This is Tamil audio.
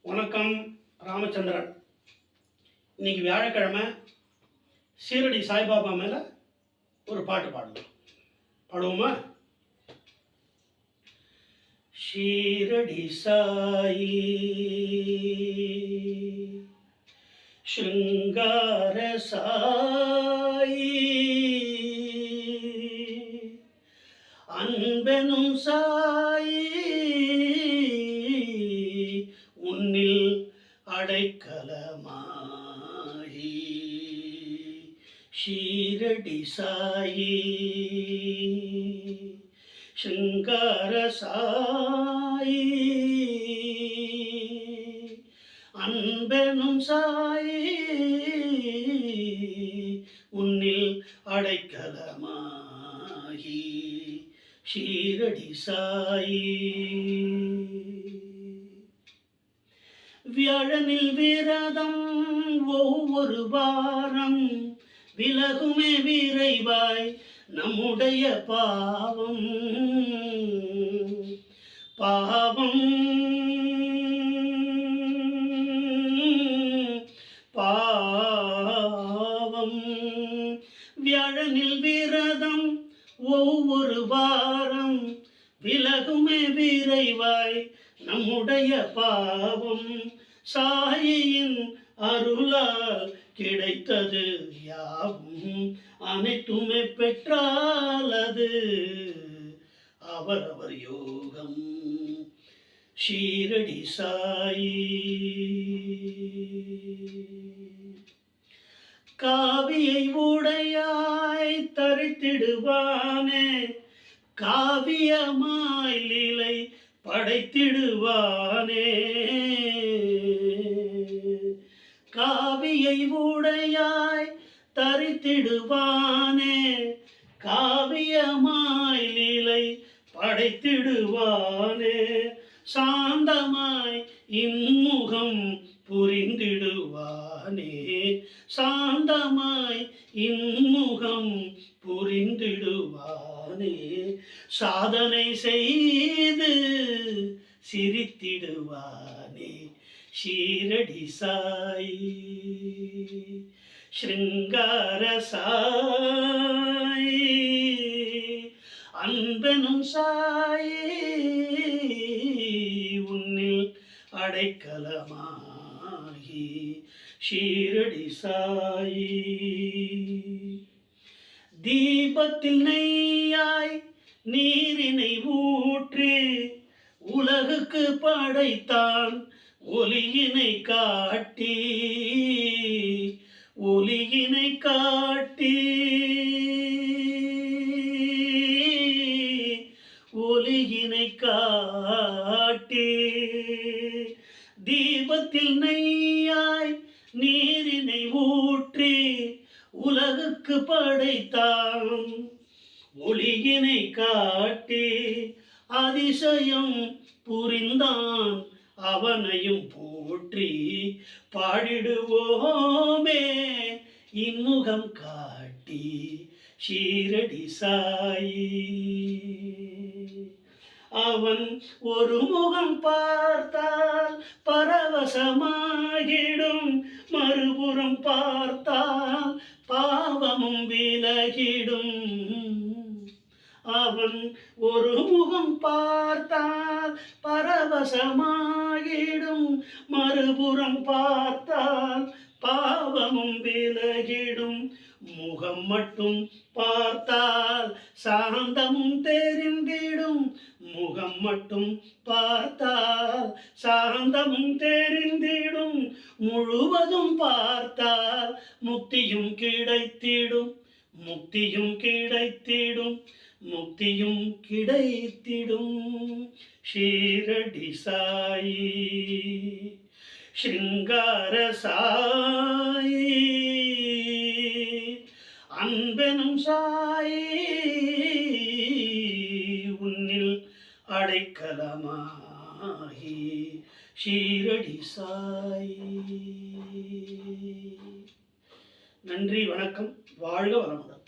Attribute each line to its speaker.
Speaker 1: வணக்கம் ராமச்சந்திரன். இன்னைக்கு வியாழக்கிழமை. சீரடி சாய்பாபா மேலே ஒரு பாட்டு பாடலாம். பாடுவோமா? ஷீரடி சாயி ஸ்ருங்கார சாயி அன்பெனும் சாயி உன்னில் அடைக்கலமாயி ஷீரடி சாயி ஸ்ருங்கார சாயி அன்பெனும் சாயி உன்னில் அடைக்கலமாயி ஷீரடி சாயி. வியாழனில் விரதம் ஒவ்வொரு வாரம் விலகுமே விரைவாய் நம்முடைய பாவம் பாவம் பாவம். வியாழனில் விரதம் ஒவ்வொரு வாரம் விலகுமே விரைவாய் நம்முடைய பாவம் சாயின் அருளால் கிடைத்தது யாவும் அனைத்துமே பெற்றால் அது அவரவர் யோகம் ஷீரடி சாயி. காவியை உடையாய் தரித்திடுவானே காவியமாய் லீலை படைத்திடுவானே காவியை உடையாய் தரித்திடுவானே காவியமாய் லீலை படைத்திடுவானே சாந்தமாய் இன்முகம் புரிந்திடுவானே சாந்தமாய் இன்முகம் புரிந்திடுவானே சாதனை செய்து சிரித்திடுவானே ஷீரடி சாயி ஸ்ருங்கார சாயி அன்பெனும் சாயி உன்னில் அடைக்கலமாகி ஷீரடி சாயி. தீபத்தில் நெய்யாய் நீரினை ஊற்றி உலகுக்கு படைத்தான் ஒளியினை காட்டி ஒளியினை காட்டி ஒளியினை காட்டி. தீபத்தில் நெய்யாய் நீரினை ஊற்றி உலகுக்கு படைத்தான் ஒளியினை காட்டி அதிசயம் புரிந்தான் அவனையும் போற்றி பாடிடுவோமே இன்முகம் காட்டி ஷீரடி சாயி. அவன் ஒரு முகம் பார்த்தால் பரவசமாகிடும் மறுபுறம் பார்த்தால் பாவமும் விலகிடும். அவன் ஒரு முகம் பார்த்தால் பரவசமாகிடும் மறுபுறம் பார்த்தால் பாவமும் விலகிடும். முகம் மட்டும் பார்த்தால் சாந்தமும் தெரிந்திடும் முகம் மட்டும் பார்த்தால் சாந்தமும் தெரிந்திடும் முழுவதும் பார்த்தால் முக்தியும் கிடைத்திடும் முக்தியும் கிடைத்திடும் முக்தியும் கிடைத்திடும் ஷீரடி சாயி ஸ்ருங்கார சாயி அன்பெனும் சாயி உன்னில் அடைக்கலமாகி ஷீரடி சாயி. நன்றி, வணக்கம், வாழ்க வளமுடன்.